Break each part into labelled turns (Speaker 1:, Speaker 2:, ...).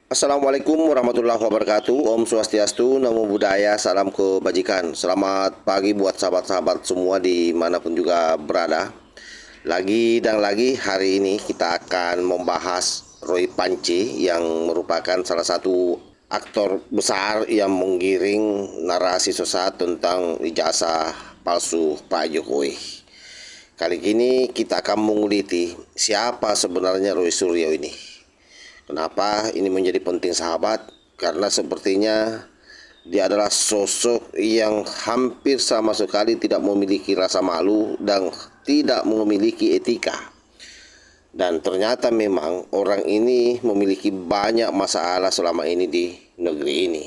Speaker 1: Assalamualaikum warahmatullahi wabarakatuh. Om Swastiastu, Namo Buddhaya, salam kebajikan. Selamat pagi buat sahabat-sahabat semua dimanapun juga berada. Lagi dan lagi hari ini kita akan membahas Roy Panci yang merupakan salah satu aktor besar yang menggiring narasi sesat tentang ijazah palsu Pak Jokowi. Kali ini kita akan menguliti siapa sebenarnya Roy Suryo ini. Kenapa ini menjadi penting sahabat? Karena sepertinya dia adalah sosok yang hampir sama sekali tidak memiliki rasa malu dan tidak memiliki etika. Dan ternyata memang orang ini memiliki banyak masalah selama ini di negeri ini.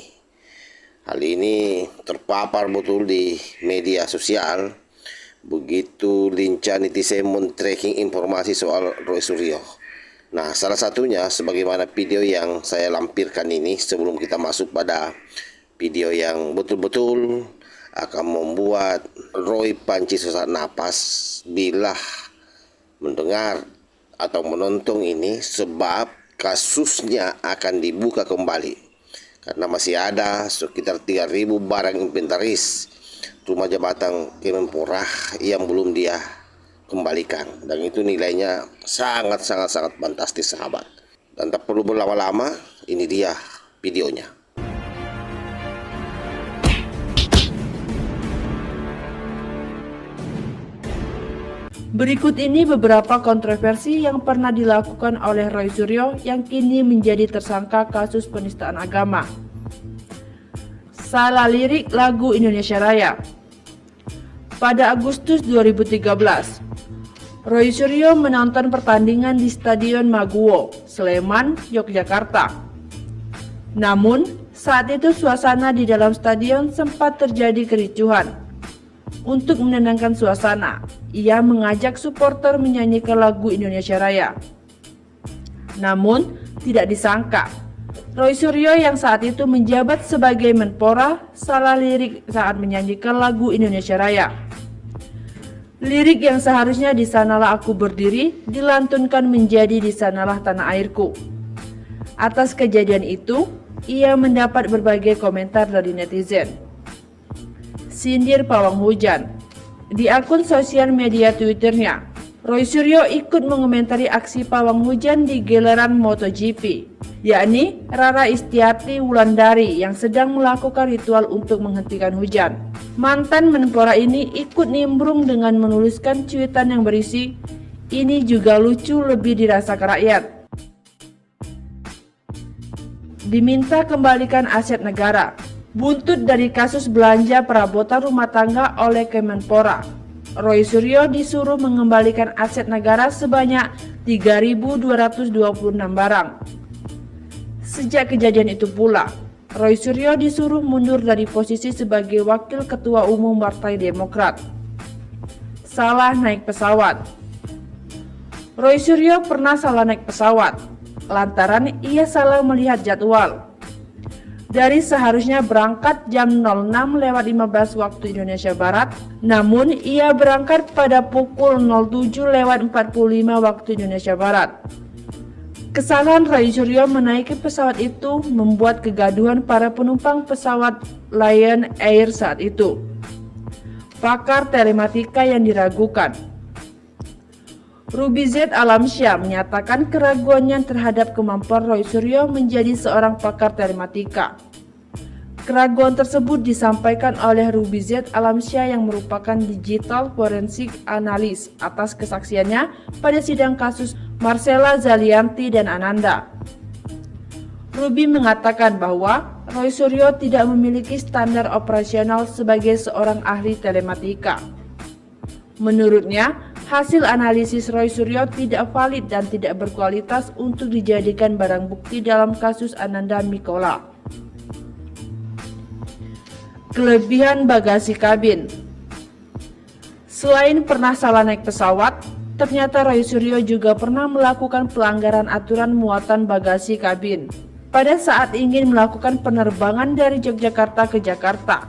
Speaker 1: Hal ini terpapar betul di media sosial. Begitu lincah netizen men-tracking informasi soal Roy Suryo. Nah, salah satunya sebagaimana video yang saya lampirkan ini sebelum kita masuk pada video yang betul-betul akan membuat Roy Panci sesak napas bila mendengar atau menonton ini, sebab kasusnya akan dibuka kembali karena masih ada sekitar 3.000 barang inventaris rumah jabatan Kemenpora yang belum dia kembalikan, dan itu nilainya sangat fantastis sahabat. Dan tak perlu berlama-lama, ini dia videonya.
Speaker 2: Berikut ini beberapa kontroversi yang pernah dilakukan oleh Roy Suryo yang kini menjadi tersangka kasus penistaan agama. Salah lirik lagu Indonesia Raya. Pada Agustus 2013, Roy Suryo menonton pertandingan di Stadion Maguwo, Sleman, Yogyakarta. Namun, saat itu suasana di dalam stadion sempat terjadi kericuhan. Untuk menenangkan suasana, ia mengajak supporter menyanyikan lagu Indonesia Raya. Namun, tidak disangka, Roy Suryo yang saat itu menjabat sebagai Menpora salah lirik saat menyanyikan lagu Indonesia Raya. Lirik yang seharusnya "Di sanalah aku berdiri" dilantunkan menjadi "Di sanalah tanah airku". Atas kejadian itu, ia mendapat berbagai komentar dari netizen. Sindir pawang hujan. Di akun sosial media Twitternya, Roy Suryo ikut mengomentari aksi pawang hujan di gelaran MotoGP, yakni Rara Istiarti Wulandari yang sedang melakukan ritual untuk menghentikan hujan. Mantan Menpora ini ikut nimbrung dengan menuliskan cuitan yang berisi, "Ini juga lucu, lebih dirasakan rakyat. Diminta kembalikan aset negara." Buntut dari kasus belanja perabotan rumah tangga oleh Kemenpora, Roy Suryo disuruh mengembalikan aset negara sebanyak 3.226 barang. Sejak kejadian itu pula, Roy Suryo disuruh mundur dari posisi sebagai Wakil Ketua Umum Partai Demokrat. Salah naik pesawat. Roy Suryo pernah salah naik pesawat lantaran ia salah melihat jadwal. Dari seharusnya berangkat jam 06.15 waktu Indonesia Barat, namun ia berangkat pada pukul 07.45 waktu Indonesia Barat. Kesalahan Roy Suryo menaiki pesawat itu membuat kegaduhan para penumpang pesawat Lion Air saat itu. Pakar telematika yang diragukan. Ruby Z Alamsyah menyatakan keraguannya terhadap kemampuan Roy Suryo menjadi seorang pakar telematika. Keraguan tersebut disampaikan oleh Ruby Z Alamsyah yang merupakan digital forensik analis atas kesaksiannya pada sidang kasus Marcella Zalianty dan Ananda. Ruby mengatakan bahwa Roy Suryo tidak memiliki standar operasional sebagai seorang ahli telematika. Menurutnya, hasil analisis Roy Suryo tidak valid dan tidak berkualitas untuk dijadikan barang bukti dalam kasus Ananda Mikola. Kelebihan bagasi kabin. Selain pernah salah naik pesawat, ternyata Roy Suryo juga pernah melakukan pelanggaran aturan muatan bagasi kabin pada saat ingin melakukan penerbangan dari Yogyakarta ke Jakarta.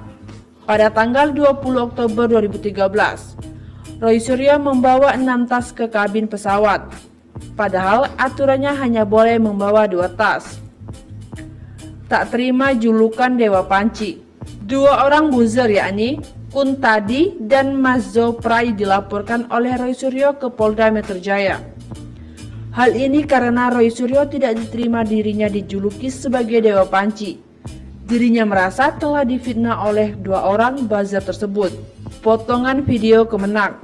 Speaker 2: Pada tanggal 20 Oktober 2013, Roy Suryo membawa 6 tas ke kabin pesawat, padahal aturannya hanya boleh membawa 2 tas. tak terima julukan Dewa Panci. Dua orang buzzer yakni Kuntadi dan Mas Zoprai dilaporkan oleh Roy Suryo ke Polda Metro Jaya. Hal ini karena Roy Suryo tidak diterima dirinya dijuluki sebagai Dewa Panci. Dirinya merasa telah difitnah oleh dua orang buzzer tersebut. Potongan video kemenang.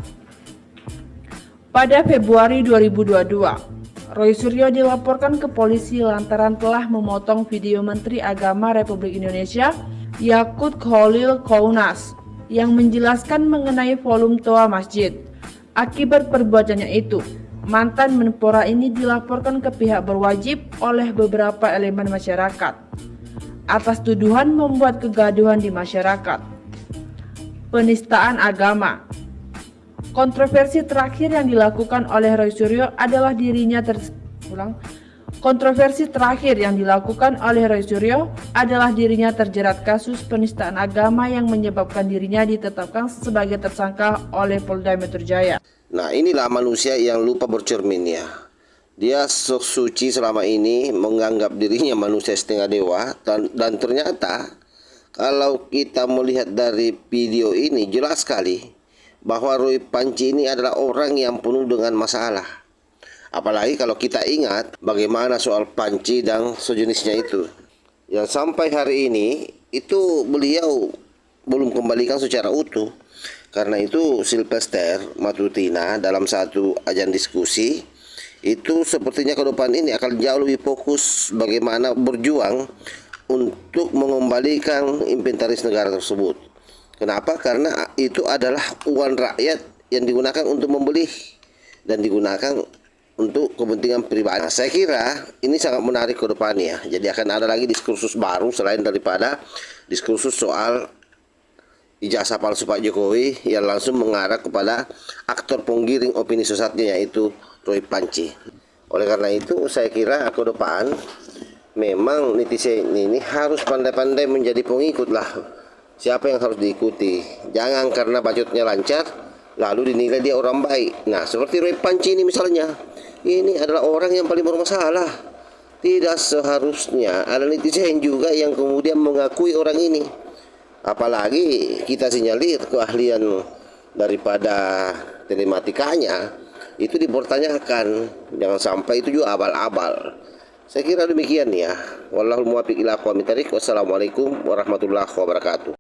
Speaker 2: Pada Februari 2022, Roy Suryo dilaporkan ke polisi lantaran telah memotong video Menteri Agama Republik Indonesia Yakut Khalil Qounas yang menjelaskan mengenai volume toa masjid. Akibat perbuatannya itu, mantan Menpora ini dilaporkan ke pihak berwajib oleh beberapa elemen masyarakat atas tuduhan membuat kegaduhan di masyarakat. Penistaan agama. Kontroversi terakhir yang dilakukan oleh Roy Suryo adalah dirinya terjerat kasus penistaan agama yang menyebabkan dirinya ditetapkan sebagai tersangka oleh Polda Metro Jaya.
Speaker 1: Nah, inilah manusia yang lupa bercermin ya. Dia sok suci selama ini menganggap dirinya manusia setengah dewa dan ternyata kalau kita melihat dari video ini jelas sekali bahwa Roy Panci ini adalah orang yang penuh dengan masalah. Apalagi kalau kita ingat bagaimana soal panci dan sejenisnya itu. Yang sampai hari ini itu beliau belum kembalikan secara utuh. Karena itu Sylvester Matutina dalam satu ajang diskusi itu sepertinya ke depan ini akan jauh lebih fokus bagaimana berjuang untuk mengembalikan inventaris negara tersebut. Kenapa? Karena itu adalah uang rakyat yang digunakan untuk membeli dan digunakan untuk kepentingan pribadi. Nah, saya kira ini sangat menarik ke depannya. Jadi akan ada lagi diskursus baru selain daripada diskursus soal ijazah palsu Pak Jokowi yang langsung mengarah kepada aktor penggiring opini sesatnya yaitu Roy Panci. Oleh karena itu saya kira ke depan memang netizen ini harus pandai-pandai menjadi pengikut lah. Siapa yang harus diikuti? Jangan karena bacotnya lancar lalu dinilai dia orang baik. Nah, seperti Roy Panci ini misalnya, ini adalah orang yang paling bermasalah. Tidak seharusnya ada netizen juga yang kemudian mengakui orang ini. Apalagi kita sinyalir keahlian daripada telematikanya itu dipertanyakan. Jangan sampai itu juga abal-abal. Saya kira demikian ya. Wallahul muwaffiq ila aqwamit thoriq. Wassalamualaikum warahmatullahi wabarakatuh.